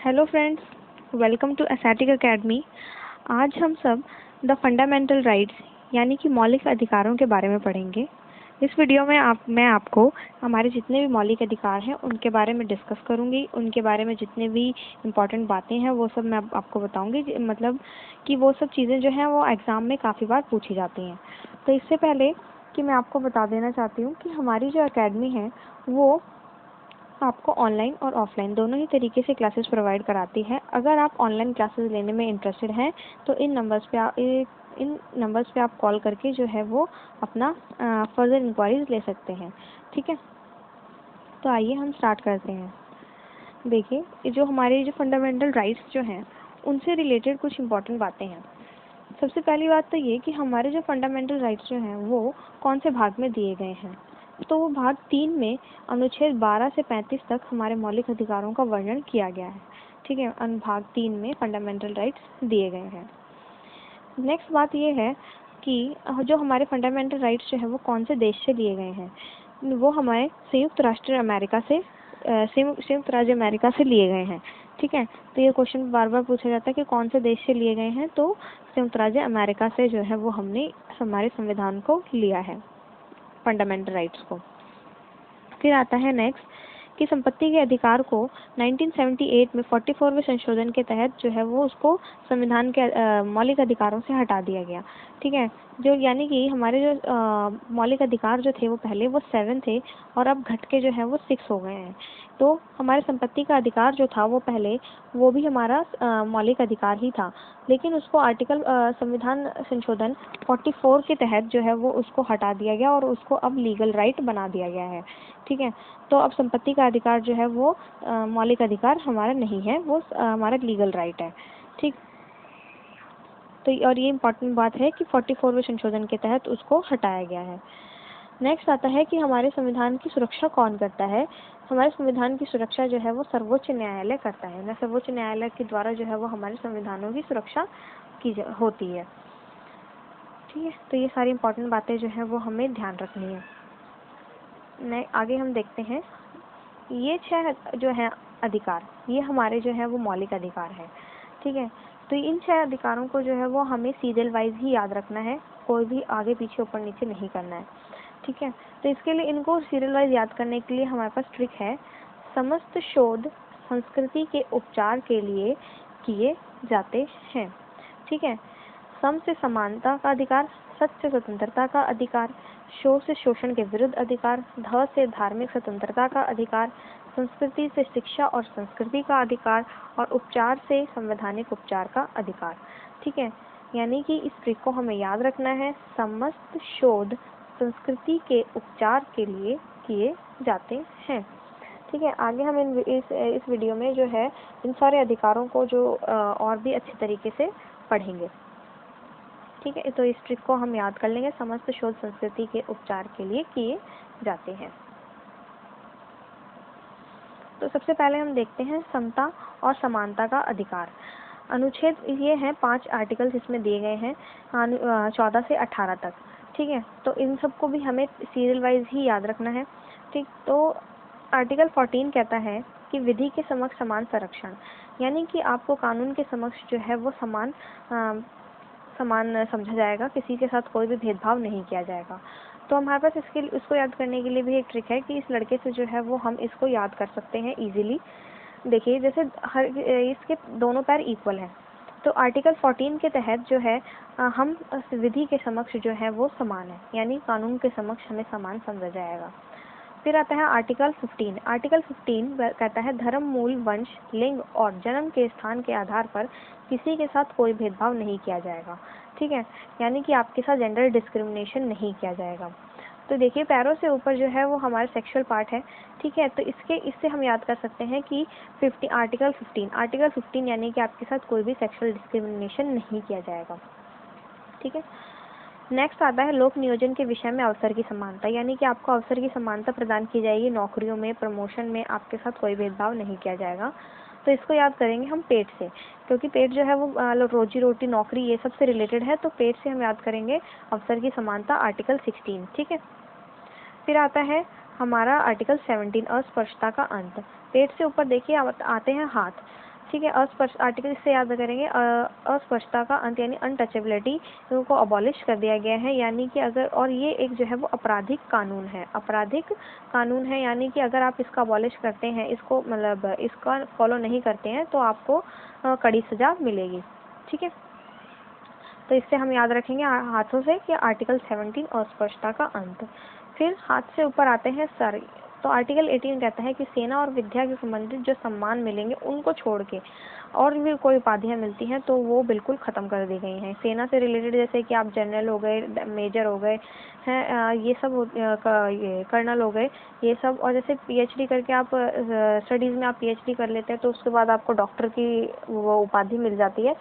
Hello friends, welcome to aesthetic academy. आज हम सब द फंडामेंटल राइट्स यानी कि मौलिक अधिकारों के बारे में पढ़ेंगे। इस वीडियो में मैं आपको हमारे जितने भी मौलिक अधिकार हैं उनके बारे में डिस्कस करूंगी। उनके बारे में जितने भी इम्पॉर्टेंट बातें हैं वो सब मैं आपको बताऊंगी, मतलब कि वो सब चीज़ें जो हैं वो एग्ज़ाम में काफ़ी बार पूछी जाती हैं। तो इससे पहले कि मैं आपको बता देना चाहती हूँ कि हमारी जो एकेडमी है वो आपको ऑनलाइन और ऑफलाइन दोनों ही तरीके से क्लासेस प्रोवाइड कराती है। अगर आप ऑनलाइन क्लासेस लेने में इंटरेस्टेड हैं तो इन नंबर्स पे आप कॉल करके जो है वो अपना फर्दर इंक्वायरीज ले सकते हैं। ठीक है, तो आइए हम स्टार्ट करते हैं। देखिए, जो हमारे जो फंडामेंटल राइट्स जो हैं उनसे रिलेटेड कुछ इम्पॉर्टेंट बातें हैं। सबसे पहली बात तो ये कि हमारे जो फंडामेंटल राइट्स जो हैं वो कौन से भाग में दिए गए हैं। तो वो भाग 3 में अनुच्छेद 12 से 35 तक हमारे मौलिक अधिकारों का वर्णन किया गया है। ठीक है, अनुभाग 3 में फंडामेंटल राइट्स दिए गए हैं। नेक्स्ट बात ये है कि जो हमारे फंडामेंटल राइट्स जो है वो कौन से देश से लिए गए हैं। वो हमारे संयुक्त राज्य अमेरिका से लिए गए हैं। ठीक है, तो ये क्वेश्चन बार बार पूछा जाता है कि कौन से देश से लिए गए हैं। तो संयुक्त राज्य अमेरिका से जो है वो हमने हमारे संविधान को लिया है, फंडामेंटल राइट्स को। फिर आता है नेक्स्ट कि संपत्ति के अधिकार को 1978 में 44वें संशोधन के तहत जो है वो उसको संविधान के मौलिक अधिकारों से हटा दिया गया। ठीक है, जो यानी कि हमारे जो मौलिक अधिकार जो थे वो पहले वो 7 थे और अब घट के जो है वो 6 हो गए हैं। तो हमारे संपत्ति का अधिकार जो था वो पहले वो भी हमारा मौलिक अधिकार ही था, लेकिन उसको संविधान संशोधन 44 के तहत जो है वो उसको हटा दिया गया और उसको अब लीगल राइट बना दिया गया है। ठीक है, तो अब संपत्ति का अधिकार जो है वो मौलिक अधिकार हमारा नहीं है, वो हमारा लीगल राइट है। ठीक, तो और ये इम्पॉर्टेंट बात है कि 44वें संशोधन के तहत उसको हटाया गया है। नेक्स्ट आता है कि हमारे संविधान की सुरक्षा कौन करता है। हमारे संविधान की सुरक्षा जो है वो सर्वोच्च न्यायालय करता है। सर्वोच्च न्यायालय के द्वारा जो है वो हमारे संविधानों की सुरक्षा होती है। ठीक है, तो ये सारी इम्पॉर्टेंट बातें जो है वो हमें ध्यान रखनी है। आगे हम देखते हैं, ये 6 जो है अधिकार, ये हमारे जो है वो मौलिक अधिकार है। ठीक है, तो इन 6 अधिकारों को जो है वो हमें सीरियल वाइज ही याद रखना है, कोई भी आगे पीछे ऊपर नीचे नहीं करना है। ठीक है, तो इसके लिए इनको सीरियल वाइज याद करने के लिए हमारे पास ट्रिक है। समस्त शोध संस्कृति के उपचार के लिए किए जाते हैं। ठीक है, सम से समानता का अधिकार, सच से स्वतंत्रता का अधिकार, शो से शोषण के विरुद्ध अधिकार, ध से धार्मिक स्वतंत्रता का अधिकार, संस्कृति से शिक्षा और संस्कृति का अधिकार और उपचार से संवैधानिक उपचार का अधिकार। ठीक है, यानी कि इस ट्रिक को हमें याद रखना है। समस्त शोध संस्कृति के उपचार के लिए किए जाते हैं। ठीक है, आगे हम इस वीडियो में जो है इन सारे अधिकारों को जो और भी अच्छे तरीके से पढ़ेंगे। ठीक है, तो इस ट्रिक को हम याद कर लेंगे। समस्त शोध संस्कृति के उपचार के लिए किए जाते हैं। तो सबसे पहले हम देखते हैं समता और समानता का अधिकार। अनुच्छेद ये हैं 5 आर्टिकल्स इसमें दिए गए हैं 14 से 18 तक। ठीक है, तो इन सबको भी हमें सीरियल वाइज ही याद रखना है। ठीक, तो आर्टिकल 14 कहता है कि विधि के समक्ष समान संरक्षण, यानी कि आपको कानून के समक्ष जो है वो समान समझा जाएगा, किसी के साथ कोई भी भेदभाव नहीं किया जाएगा। तो हमारे पास इसको याद करने के लिए भी एक ट्रिक है कि इस लड़के से जो है वो हम इसको याद कर सकते हैं इजीली। देखिए, जैसे इसके दोनों पैर इक्वल हैं, तो आर्टिकल 14 के तहत जो है हम विधि के समक्ष जो है वो समान है, यानी कानून के समक्ष हमें समान समझा जाएगा। फिर आता है आर्टिकल 15। आर्टिकल 15 कहता है धर्म, मूल, वंश, लिंग और जन्म के स्थान के आधार पर किसी के साथ कोई भेदभाव नहीं किया जाएगा। ठीक है, यानी कि आपके साथ जेंडर डिस्क्रिमिनेशन नहीं किया जाएगा। तो देखिए, पैरों से ऊपर जो है वो हमारा सेक्सुअल पार्ट है। ठीक है, तो इससे हम याद कर सकते हैं कि आर्टिकल 15 यानी कि आपके साथ कोई भी सेक्सुअल डिस्क्रिमिनेशन नहीं किया जाएगा। ठीक है, नेक्स्ट आता है लोक नियोजन के विषय में अवसर की समानता, यानी कि आपको अवसर की समानता प्रदान की जाएगी। नौकरियों में, प्रमोशन में आपके साथ कोई भेदभाव नहीं किया जाएगा। तो इसको याद करेंगे हम पेट से, क्योंकि पेट जो है वो रोजी रोटी, नौकरी ये सब से रिलेटेड है। तो पेट से हम याद करेंगे अवसर की समानता, आर्टिकल 16। ठीक है, फिर आता है हमारा आर्टिकल 17 अस्पृश्यता का अंत। पेट से ऊपर देखिए आते हैं हाथ। ठीक है। अस्पष्ट आर्टिकल इससे याद करेंगे, अस्पष्टता का अंत यानी अनटचेबिलिटी को अबॉलिश कर दिया गया है, यानी कि अगर, और ये एक जो है वो आपराधिक कानून है, आपराधिक कानून है, यानी कि अगर आप इसका अबॉलिश करते हैं, इसको मतलब इसका फॉलो नहीं करते हैं तो आपको कड़ी सजा मिलेगी। ठीक है, तो इससे हम याद रखेंगे हाथों से कि आर्टिकल 17 अस्पष्टता का अंत। फिर हाथ से ऊपर आते हैं सर। तो आर्टिकल 18 कहता है कि सेना और विद्या के संबंधित जो सम्मान मिलेंगे उनको छोड़ के और भी कोई उपाधियां मिलती हैं तो वो बिल्कुल ख़त्म कर दी गई हैं। सेना से रिलेटेड जैसे कि आप जनरल हो गए, मेजर हो गए हैं, ये सब ये कर्नल हो गए, ये सब। और जैसे पीएचडी करके आप स्टडीज़ में आप पीएचडी कर लेते हैं तो उसके बाद आपको डॉक्टर की वो उपाधि मिल जाती है,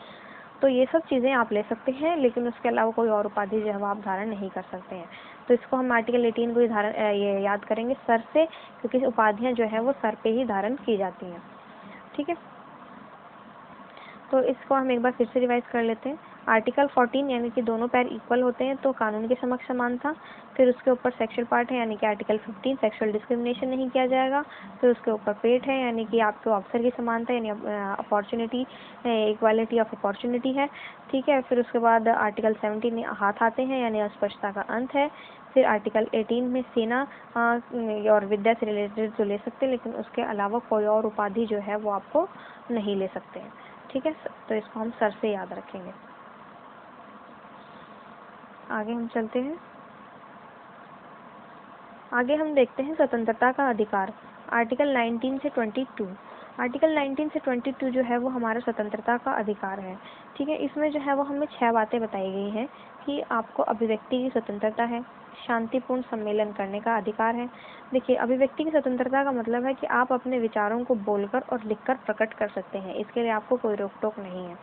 तो ये सब चीज़ें आप ले सकते हैं, लेकिन उसके अलावा कोई और उपाधि जो है वो आप धारण नहीं कर सकते हैं। तो इसको हम आर्टिकल 18 को ही धारण ये याद करेंगे सर से, क्योंकि उपाधियां जो है वो सर पे ही धारण की जाती हैं। ठीक है, तो इसको हम एक बार फिर से रिवाइज कर लेते हैं। आर्टिकल 14 यानी कि दोनों पैर इक्वल होते हैं तो कानून के समक्ष समान था। फिर उसके ऊपर सेक्सुअल पार्ट है, यानी कि आर्टिकल 15 सेक्सुअल डिस्क्रिमिनेशन नहीं किया जाएगा। फिर उसके ऊपर पेट है, यानी कि आपके अवसर की समानता, यानी अपॉर्चुनिटी, इक्वालिटी ऑफ अपॉर्चुनिटी है। ठीक है, फिर उसके बाद आर्टिकल 17 हाथ आते हैं, यानी अस्पष्टता का अंत है। फिर आर्टिकल 18 में सेना और विद्या से रिलेटेड तो ले सकते हैं, लेकिन उसके अलावा कोई और उपाधि जो है वो आपको नहीं ले सकते हैं। ठीक है, तो इसको हम सर से याद रखेंगे। आगे हम चलते हैं। आगे हम देखते हैं स्वतंत्रता का अधिकार, आर्टिकल 19 से 22। आर्टिकल 19 से 22 जो है वो हमारा स्वतंत्रता का अधिकार है। ठीक है, इसमें जो है वो हमें 6 बातें बताई गई हैं कि आपको अभिव्यक्ति की स्वतंत्रता है, शांतिपूर्ण सम्मेलन करने का अधिकार है। देखिए, अभिव्यक्ति की स्वतंत्रता का मतलब है कि आप अपने विचारों को बोलकर और लिखकर प्रकट कर सकते हैं, इसके लिए आपको कोई रोक टोक नहीं है।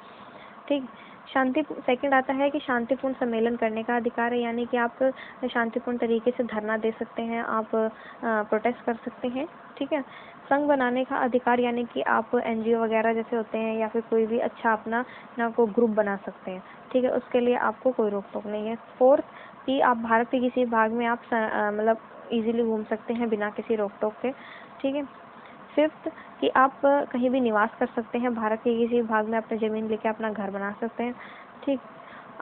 ठीक, शांति सेकंड आता है कि शांतिपूर्ण सम्मेलन करने का अधिकार है, यानी कि आप शांतिपूर्ण तरीके से धरना दे सकते हैं, आप प्रोटेस्ट कर सकते हैं। ठीक है, संघ बनाने का अधिकार, यानी कि आप एनजीओ वगैरह जैसे होते हैं या फिर कोई भी अच्छा अपना ना को ग्रुप बना सकते हैं। ठीक है, उसके लिए आपको कोई रोक टोक नहीं है। फोर्थ कि आप भारत के किसी भाग में आप मतलब इजीली घूम सकते हैं बिना किसी रोक टोक के। ठीक है, फिफ्थ कि आप कहीं भी निवास कर सकते हैं, भारत के किसी भाग में अपनी ज़मीन लेके अपना घर बना सकते हैं। ठीक,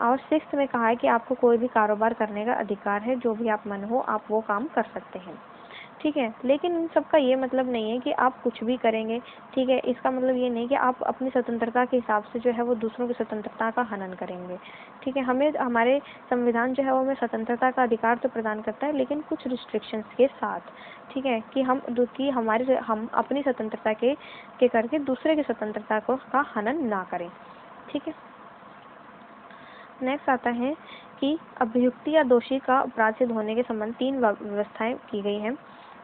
और सिक्स्थ में कहा है कि आपको कोई भी कारोबार करने का अधिकार है, जो भी आप मन हो आप वो काम कर सकते हैं। ठीक है, लेकिन इन सब का ये मतलब नहीं है कि आप कुछ भी करेंगे। ठीक है, इसका मतलब ये नहीं कि आप अपनी स्वतंत्रता के हिसाब से जो है वो दूसरों की स्वतंत्रता का हनन करेंगे। ठीक है, हमें हमारे संविधान जो है वो हमें स्वतंत्रता का अधिकार तो प्रदान करता है, लेकिन कुछ रिस्ट्रिक्शंस के साथ। ठीक है, कि हम अपनी स्वतंत्रता के करके दूसरे की स्वतंत्रता को का हनन ना करें। ठीक है, नेक्स्ट आता है कि अभियुक्ति या दोषी का अपराध सिद्ध होने के संबंध 3 व्यवस्थाएं की गई हैं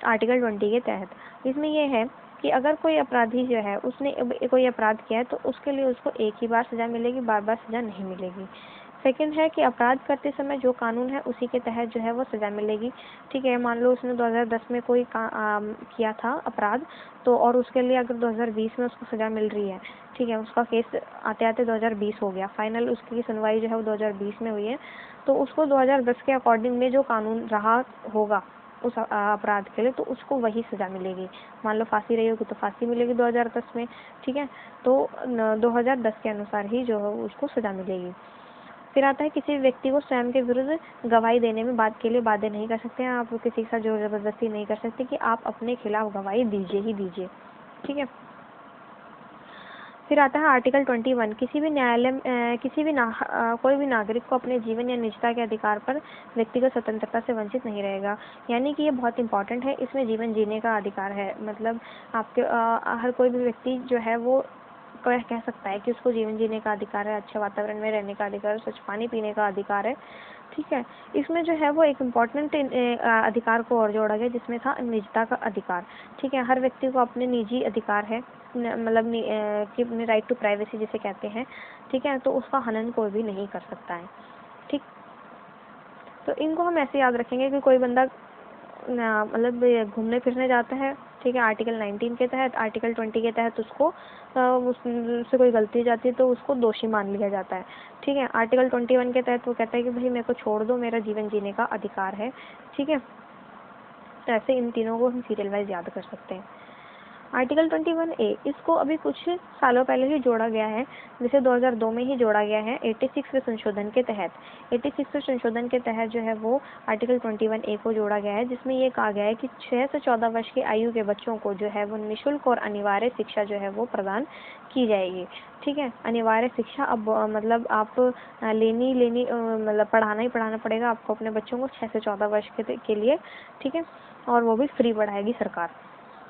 आर्टिकल 20 के तहत। इसमें यह है कि अगर कोई अपराधी जो है उसने कोई अपराध किया है तो उसके लिए उसको एक ही बार सज़ा मिलेगी, बार बार सज़ा नहीं मिलेगी। सेकंड है कि अपराध करते समय जो कानून है उसी के तहत जो है वो सज़ा मिलेगी। ठीक है, मान लो उसने 2010 में कोई किया था अपराध, तो और उसके लिए अगर 2020 में उसको सज़ा मिल रही है, ठीक है, उसका केस आते आते 2020 हो गया, फाइनल उसकी सुनवाई जो है वो 2020 में हुई है, तो उसको 2010 के अकॉर्डिंग में जो कानून रहा होगा उस अपराध के लिए तो उसको वही सज़ा मिलेगी। मान लो फांसी रही होगी तो फांसी मिलेगी 2010 में। ठीक है, तो 2010 के अनुसार ही जो है उसको सज़ा मिलेगी। फिर आता है किसी व्यक्ति को स्वयं के विरुद्ध गवाही देने में बात के लिए बाध्य नहीं कर सकते हैं, आप किसी के साथ जोर जबरदस्ती नहीं कर सकते कि आप अपने खिलाफ गवाही दीजिए ही दीजिए। ठीक है, फिर आता है आर्टिकल 21, किसी भी न्यायालय कोई भी नागरिक को अपने जीवन या निजता के अधिकार पर व्यक्तिगत स्वतंत्रता से वंचित नहीं रहेगा। यानी कि ये बहुत इंपॉर्टेंट है, इसमें जीवन जीने का अधिकार है, मतलब आपके हर कोई भी व्यक्ति जो है वो कह सकता है कि उसको जीवन जीने का अधिकार है, अच्छे वातावरण में रहने का अधिकार है, स्वच्छ पानी पीने का अधिकार है। ठीक है, इसमें जो है वो एक इम्पॉर्टेंट अधिकार को और जोड़ा गया जिसमें था निजता का अधिकार। ठीक है, हर व्यक्ति को अपने निजी अधिकार है, मतलब कि अपने राइट टू प्राइवेसी जिसे कहते हैं। ठीक है, तो उसका हनन कोई भी नहीं कर सकता है। ठीक, तो इनको हम ऐसे याद रखेंगे कि कोई बंदा मतलब घूमने फिरने जाता है, ठीक है, आर्टिकल 19 के तहत, आर्टिकल 20 के तहत उसको उससे कोई गलती हो जाती है तो उसको दोषी मान लिया जाता है। ठीक है, आर्टिकल 21 के तहत वो कहता है कि भाई मेरे को छोड़ दो, मेरा जीवन जीने का अधिकार है। ठीक है, तो ऐसे इन तीनों को हम सीरियल वाइज याद कर सकते हैं। आर्टिकल 21A इसको अभी कुछ सालों पहले ही जोड़ा गया है, जिसे 2002 में ही जोड़ा गया है 86वें संशोधन के तहत। 86वें संशोधन के तहत जो है वो आर्टिकल 21A को जोड़ा गया है, जिसमें ये कहा गया है कि 6 से 14 वर्ष की आयु के बच्चों को जो है वो निःशुल्क और अनिवार्य शिक्षा जो है वो प्रदान की जाएगी। ठीक है, अनिवार्य शिक्षा अब मतलब आप लेनी मतलब पढ़ाना पड़ेगा आपको अपने बच्चों को 6 से 14 वर्ष के लिए। ठीक है, और वो भी फ्री पढ़ाएगी सरकार।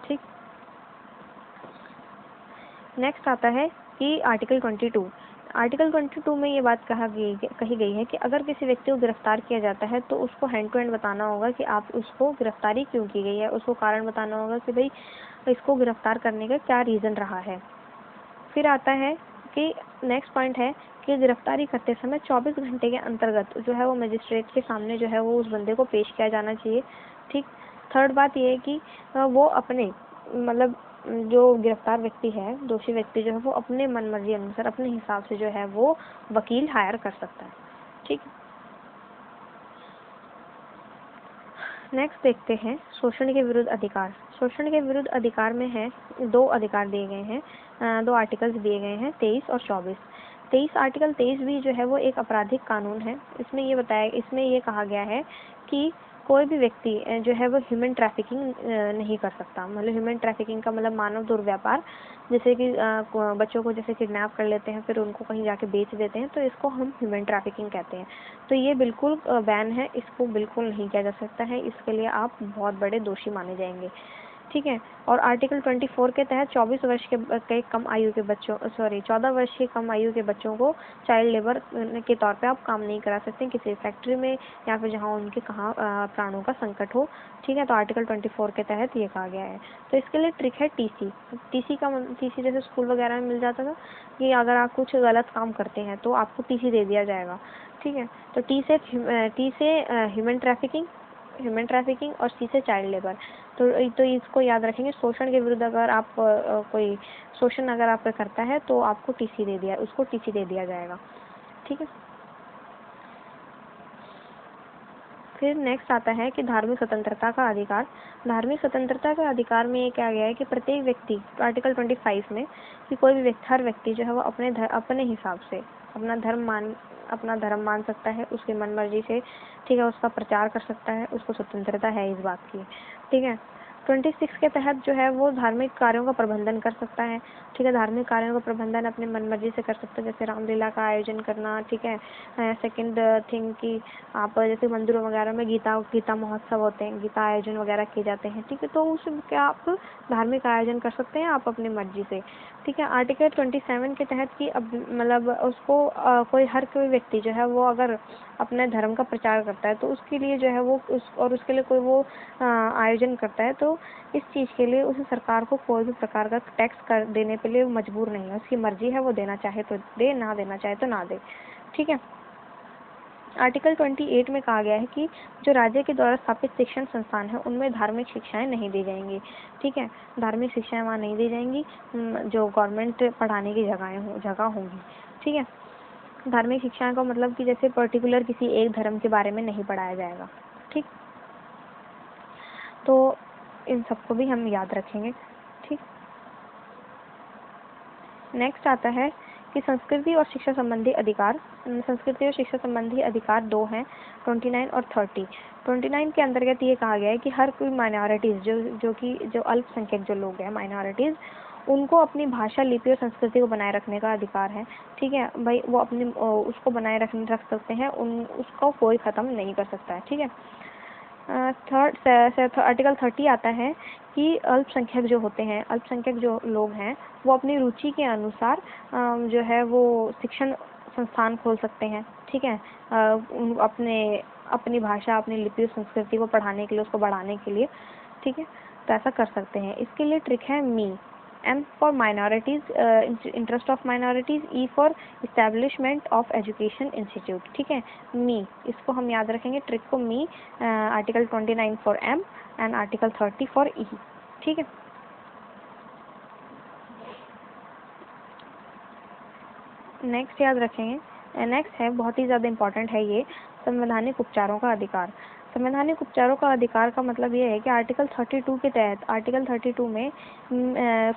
ठीक, नेक्स्ट आता है कि आर्टिकल 22। आर्टिकल 22 में ये बात कही गई है कि अगर किसी व्यक्ति को गिरफ्तार किया जाता है तो उसको हैंड टू हैंड बताना होगा कि आप उसको गिरफ्तारी क्यों की गई है, उसको कारण बताना होगा कि भाई इसको गिरफ्तार करने का क्या रीज़न रहा है। फिर आता है कि नेक्स्ट पॉइंट है कि गिरफ्तारी करते समय 24 घंटे के अंतर्गत जो है वो मजिस्ट्रेट के सामने जो है वो उस बंदे को पेश किया जाना चाहिए। ठीक, थर्ड बात ये है कि वो अपने मतलब जो गिरफ्तार व्यक्ति है, दोषी व्यक्ति जो है वो अपने मन मर्जी अनुसार अपने हिसाब से जो है वो वकील हायर कर सकता है। ठीक, नेक्स्ट देखते हैं शोषण के विरुद्ध अधिकार। शोषण के विरुद्ध अधिकार में है 2 अधिकार दिए गए हैं, 2 आर्टिकल्स दिए गए हैं 23 और 24। 23 आर्टिकल 23 भी जो है वो एक आपराधिक कानून है। इसमें ये कहा गया है कि कोई भी व्यक्ति जो है वो ह्यूमन ट्रैफिकिंग नहीं कर सकता। मतलब ह्यूमन ट्रैफिकिंग का मतलब मानव दुर्व्यापार, जैसे कि बच्चों को जैसे किडनैप कर लेते हैं फिर उनको कहीं जाके बेच देते हैं, तो इसको हम ह्यूमन ट्रैफिकिंग कहते हैं। तो ये बिल्कुल बैन है, इसको बिल्कुल नहीं किया जा सकता है, इसके लिए आप बहुत बड़े दोषी माने जाएंगे। ठीक है, और आर्टिकल 24 के तहत 24 वर्ष के कम आयु के बच्चों 14 वर्ष के कम आयु के बच्चों को चाइल्ड लेबर के तौर पे आप काम नहीं करा सकते किसी फैक्ट्री में या फिर जहाँ उनके प्राणों का संकट हो। ठीक है, तो आर्टिकल 24 के तहत ये कहा गया है। तो इसके लिए ट्रिक है टीसी जैसे स्कूल वगैरह में मिल जाता था कि अगर आप कुछ गलत काम करते हैं तो आपको टीसी दे दिया जाएगा। ठीक है, तो टी से ह्यूमन ट्रैफिकिंग और सी से चाइल्ड लेबर। तो इसको याद रखेंगे, शोषण के विरुद्ध अगर आप कोई शोषण अगर आप करता है तो आपको उसको टीसी दे दिया जाएगा। ठीक है, फिर नेक्स्ट आता है कि धार्मिक स्वतंत्रता का अधिकार। धार्मिक स्वतंत्रता का अधिकार में ये क्या गया है कि प्रत्येक व्यक्ति, आर्टिकल 25 में, कि कोई भी व्यक्ति, हर व्यक्ति जो है वो अपने हिसाब से अपना धर्म मान सकता है उसकी मन मर्जी से। ठीक है, उसका प्रचार कर सकता है, उसको स्वतंत्रता है इस बात की। ठीक है, 26 के तहत जो है वो धार्मिक कार्यों का प्रबंधन कर सकता है। ठीक है, धार्मिक कार्यों का प्रबंधन अपनी मन मर्जी से कर सकता है, जैसे रामलीला का आयोजन करना। ठीक है, सेकंड थिंग कि आप जैसे मंदिरों वगैरह में गीता महोत्सव होते हैं, गीता आयोजन वगैरह किए जाते हैं। ठीक है, तो उसमें क्या आप धार्मिक आयोजन कर सकते हैं आप अपनी मर्जी से। ठीक है, आर्टिकल 27 के तहत कि अब मतलब उसको कोई व्यक्ति जो है वो अगर अपने धर्म का प्रचार करता है तो उसके लिए जो है वो उसके लिए कोई वो आयोजन करता है तो इस चीज़ के लिए उसे सरकार को कोई भी प्रकार का टैक्स कर देने के लिए मजबूर नहीं है, उसकी मर्जी है, वो देना चाहे तो दे, ना देना चाहे तो ना दे। ठीक है, आर्टिकल 28 में कहा गया है कि जो राज्य के द्वारा स्थापित शिक्षण संस्थान है उनमें धार्मिक शिक्षाएं नहीं दी जाएंगी। ठीक है, धार्मिक शिक्षाएं वहाँ नहीं दी जाएंगी जो गवर्नमेंट पढ़ाने की जगह होंगी। ठीक है, धार्मिक शिक्षाएं का मतलब कि जैसे पर्टिकुलर किसी एक धर्म के बारे में नहीं पढ़ाया जाएगा। ठीक, तो इन सबको भी हम याद रखेंगे। ठीक, नेक्स्ट आता है कि संस्कृति और शिक्षा संबंधी अधिकार। संस्कृति और शिक्षा संबंधी अधिकार 2 हैं, 29 और 30। 29 के अंतर्गत ये कहा गया है कि हर कोई माइनॉरिटीज़ जो अल्पसंख्यक जो लोग हैं माइनॉरिटीज़, उनको अपनी भाषा, लिपि और संस्कृति को बनाए रखने का अधिकार है। ठीक है भाई, वो अपनी उसको बनाए रख सकते हैं, उसको कोई ख़त्म नहीं कर सकता है। ठीक है, आर्टिकल 30 आता है कि अल्पसंख्यक जो लोग हैं वो अपनी रुचि के अनुसार जो है वो शिक्षण संस्थान खोल सकते हैं। ठीक है, अपनी भाषा, अपनी लिपि और संस्कृति को पढ़ाने के लिए, उसको बढ़ाने के लिए। ठीक है, तो ऐसा कर सकते हैं। इसके लिए ट्रिक है M for minorities, interest of minorities, E for establishment of education institute। ठीक है, मी, इसको हम याद रखेंगे ट्रिक को, me, article 29 for M and article 30 for E। ठीक है, नेक्स्ट याद रखेंगे। नेक्स्ट है, बहुत ही ज़्यादा इम्पॉर्टेंट है ये, संवैधानिक उपचारों का अधिकार। संवैधानिक उपचारों का अधिकार का मतलब ये है कि आर्टिकल 32 के तहत, आर्टिकल 32 में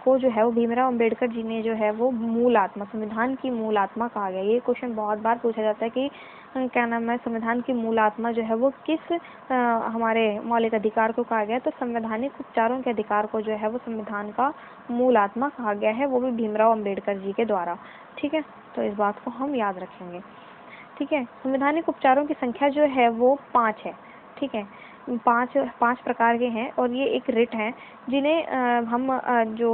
को जो है वो भीमराव अंबेडकर जी ने जो है वो मूल आत्मा, संविधान की मूल आत्मा कहा गया। ये क्वेश्चन बहुत बार पूछा जाता है कि क्या नाम है, संविधान की मूल आत्मा जो है वो किस हमारे मौलिक अधिकार को कहा गया। तो संवैधानिक उपचारों के अधिकार को जो है वो संविधान का मूल आत्मा कहा गया है, वो भी भीमराव अंबेडकर जी के द्वारा। ठीक है, तो इस बात को हम याद रखेंगे। ठीक है, संवैधानिक उपचारों की संख्या जो है वो 5 है। ठीक है, पांच प्रकार के हैं और ये एक रिट है जिन्हें हम जो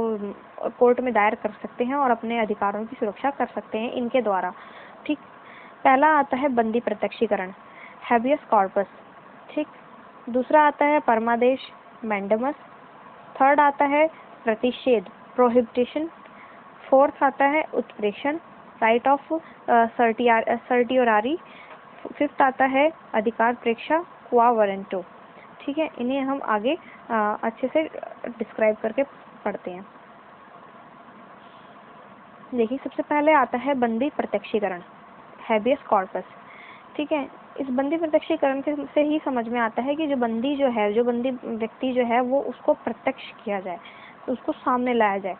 कोर्ट में दायर कर सकते हैं और अपने अधिकारों की सुरक्षा कर सकते हैं इनके द्वारा। ठीक, पहला आता है बंदी प्रत्यक्षीकरण, हैबियस कॉर्पस। ठीक, दूसरा आता है परमादेश, मैंडेमस। थर्ड आता है प्रतिषेध, प्रोहिबिशन। फोर्थ आता है उत्प्रेक्षण, राइट ऑफ सर्टियोरारी। फिफ्थ आता है अधिकार प्रेक्षा, क्वा वारंटो। ठीक है, इन्हें हम आगे अच्छे से डिस्क्राइब करके पढ़ते हैं। देखिए, सबसे पहले आता है बंदी प्रत्यक्षीकरण, हैबियस कॉर्पस। ठीक है, इस बंदी प्रत्यक्षीकरण से ही समझ में आता है कि जो बंदी व्यक्ति जो है वो उसको प्रत्यक्ष किया जाए, उसको सामने लाया जाए।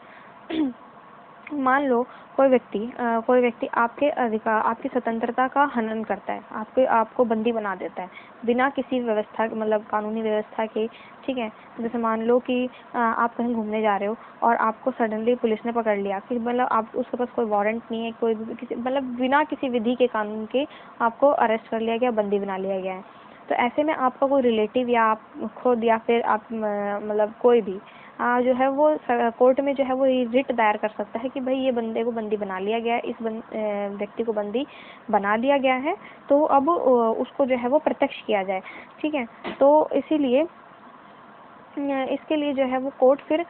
मान लो कोई व्यक्ति आपके अधिकार, आपकी स्वतंत्रता का हनन करता है, आपको बंदी बना देता है बिना किसी व्यवस्था, मतलब कानूनी व्यवस्था के। ठीक है, जैसे मान लो कि आप कहीं घूमने जा रहे हो और आपको सडनली पुलिस ने पकड़ लिया कि मतलब आप, उसके पास कोई वारंट नहीं है, कोई किसी मतलब बिना किसी विधि के, कानून के आपको अरेस्ट कर लिया गया, बंदी बना लिया गया है। तो ऐसे में आपका कोई रिलेटिव या आप खुद या फिर आप मतलब कोई भी जो है वो कोर्ट में जो है वो रिट दायर कर सकता है कि भाई ये बंदे को बंदी बना लिया गया है, इस व्यक्ति को बंदी बना लिया गया है, तो अब उसको जो है वो प्रत्यक्ष किया जाए। ठीक है, तो इसीलिए इसके लिए जो है वो कोर्ट फिर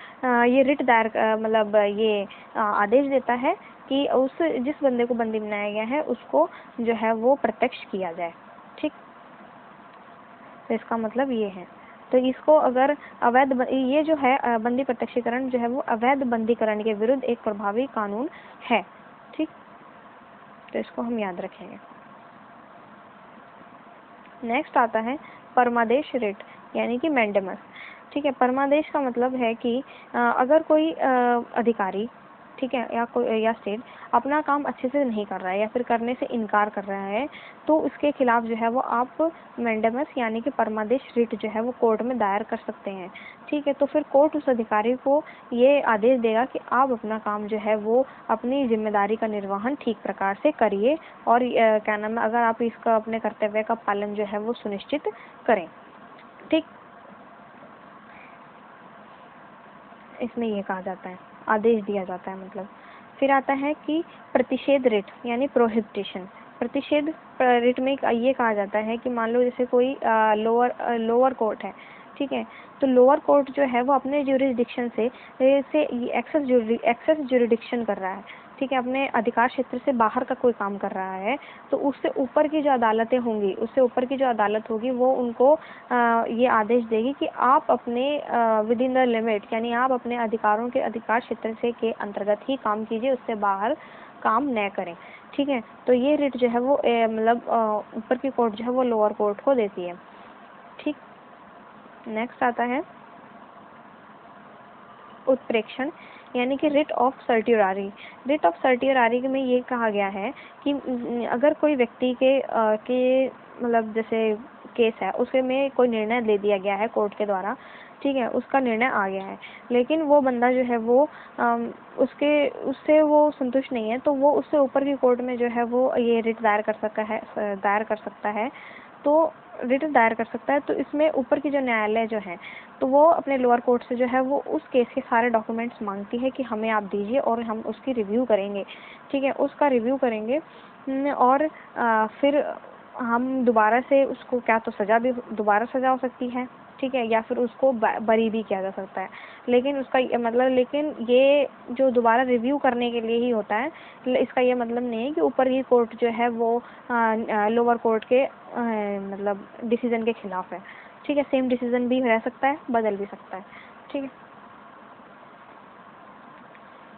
ये रिट दायर मतलब ये आदेश देता है कि जिस बंदे को बंदी बनाया गया है उसको जो है वो प्रत्यक्ष किया जाए। ठीक, तो इसका मतलब ये है। तो इसको अगर ये जो है बंदी प्रत्यक्षीकरण जो है वो अवैध बंदीकरण के विरुद्ध एक प्रभावी कानून है। ठीक, तो इसको हम याद रखेंगे। नेक्स्ट आता है परमादेश रिट, यानी कि मैंडेमस। ठीक है, परमादेश का मतलब है कि अगर कोई अधिकारी, ठीक है, या स्टेट अपना काम अच्छे से नहीं कर रहा है या फिर करने से इनकार कर रहा है, तो उसके खिलाफ जो है वो आप मैंडेमस यानी कि परमादेश रिट जो है वो कोर्ट में दायर कर सकते हैं। ठीक है, तो फिर कोर्ट उस अधिकारी को ये आदेश देगा कि आप अपना काम जो है वो अपनी जिम्मेदारी का निर्वहन ठीक प्रकार से करिए और क्या नाम है, अगर आप इसका अपने कर्तव्य का पालन जो है वो सुनिश्चित करें। ठीक, इसमें ये कहा जाता है, आदेश दिया जाता है मतलब। फिर आता है कि प्रतिषेध रिट यानी प्रोहिबिशन। प्रतिषेध रिट में ये कहा जाता है कि मान लो जैसे कोई लोअर कोर्ट है। ठीक है, तो लोअर कोर्ट जो है वो अपने ज्यूरिसडिक्शन से एक्सेस ज्यूरिडिक्शन कर रहा है। ठीक है, अपने अधिकार क्षेत्र से बाहर का कोई काम कर रहा है, तो उससे ऊपर की जो अदालतें होंगी, उससे ऊपर की जो अदालत होगी वो उनको ये आदेश देगी कि आप अपने विद इन द लिमिट, यानी आप अपने अधिकारों के अधिकार क्षेत्र से के अंतर्गत ही काम कीजिए, उससे बाहर काम न करें। ठीक है, तो ये रिट जो है वो मतलब ऊपर की कोर्ट जो है वो लोअर कोर्ट को देती है। ठीक, नेक्स्ट आता है उत्प्रेक्षण यानी कि writ of certiorari. Writ of certiorari में ये कहा गया है कि अगर कोई व्यक्ति के मतलब जैसे केस है, उसमें कोई निर्णय ले दिया गया है कोर्ट के द्वारा। ठीक है, उसका निर्णय आ गया है, लेकिन वो बंदा जो है वो उससे वो संतुष्ट नहीं है, तो वो उससे ऊपर की कोर्ट में जो है वो ये रिट दायर कर सकता है। तो रिट दायर कर सकता है, तो इसमें ऊपर की जो न्यायालय जो है, तो वो अपने लोअर कोर्ट से जो है वो उस केस के सारे डॉक्यूमेंट्स मांगती है कि हमें आप दीजिए और हम उसकी रिव्यू करेंगे। ठीक है, उसका रिव्यू करेंगे और फिर हम दोबारा से उसको क्या तो दोबारा सजा हो सकती है। ठीक है, या फिर उसको बरी भी किया जा सकता है। लेकिन उसका लेकिन ये जो दोबारा रिव्यू करने के लिए ही होता है, इसका ये मतलब नहीं है कि ऊपर की कोर्ट जो है वो लोअर कोर्ट के मतलब डिसीजन के खिलाफ है। ठीक है, सेम डिसीजन भी रह सकता है, बदल भी सकता है। ठीक है,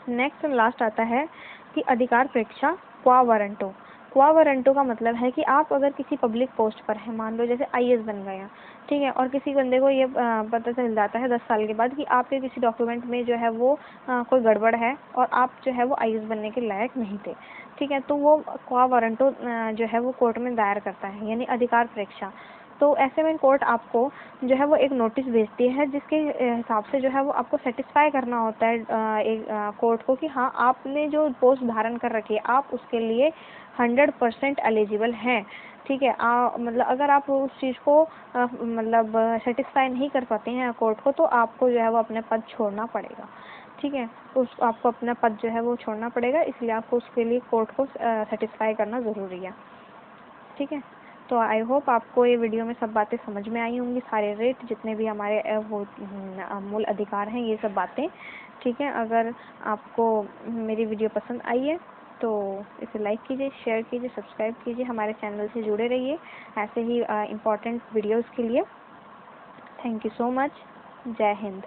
नेक्स्ट एंड लास्ट आता है कि अधिकार प्रेक्षा क्वा वारंटो। क्वा वारंटो का मतलब है कि आप अगर किसी पब्लिक पोस्ट पर हैं, मान लो जैसे आईएएस बन गए हैं, ठीक है, और किसी बंदे को ये पता चल जाता है 10 साल के बाद कि आपके किसी डॉक्यूमेंट में जो है वो कोई गड़बड़ है और आप जो है वो आईएएस बनने के लायक नहीं थे, ठीक है, तो वो क्वा वारंटो जो है वो कोर्ट में दायर करता है, यानी अधिकार परीक्षा। तो ऐसे में कोर्ट आपको जो है वो एक नोटिस भेजती है, जिसके हिसाब से जो है वो आपको सेटिस्फाई करना होता है एक कोर्ट को कि हाँ आपने जो पोस्ट धारण कर रखी है आप उसके लिए 100% एलिजिबल हैं, ठीक है। मतलब अगर आप उस चीज़ को मतलब सेटिस्फाई नहीं कर पाते हैं कोर्ट को, तो आपको जो है वो अपने पद छोड़ना पड़ेगा, ठीक है। आपको अपना पद जो है वो छोड़ना पड़ेगा, इसलिए आपको उसके लिए कोर्ट को सेटिस्फाई करना ज़रूरी है, ठीक है। तो आई होप आपको ये वीडियो में सब बातें समझ में आई होंगी, सारे रेट जितने भी हमारे वो मूल अधिकार हैं, ये सब बातें, ठीक है। अगर आपको मेरी वीडियो पसंद आई है तो इसे लाइक कीजिए, शेयर कीजिए, सब्सक्राइब कीजिए, हमारे चैनल से जुड़े रहिए ऐसे ही इम्पोर्टेंट वीडियोज़ के लिए। Thank you so much. जय हिंद।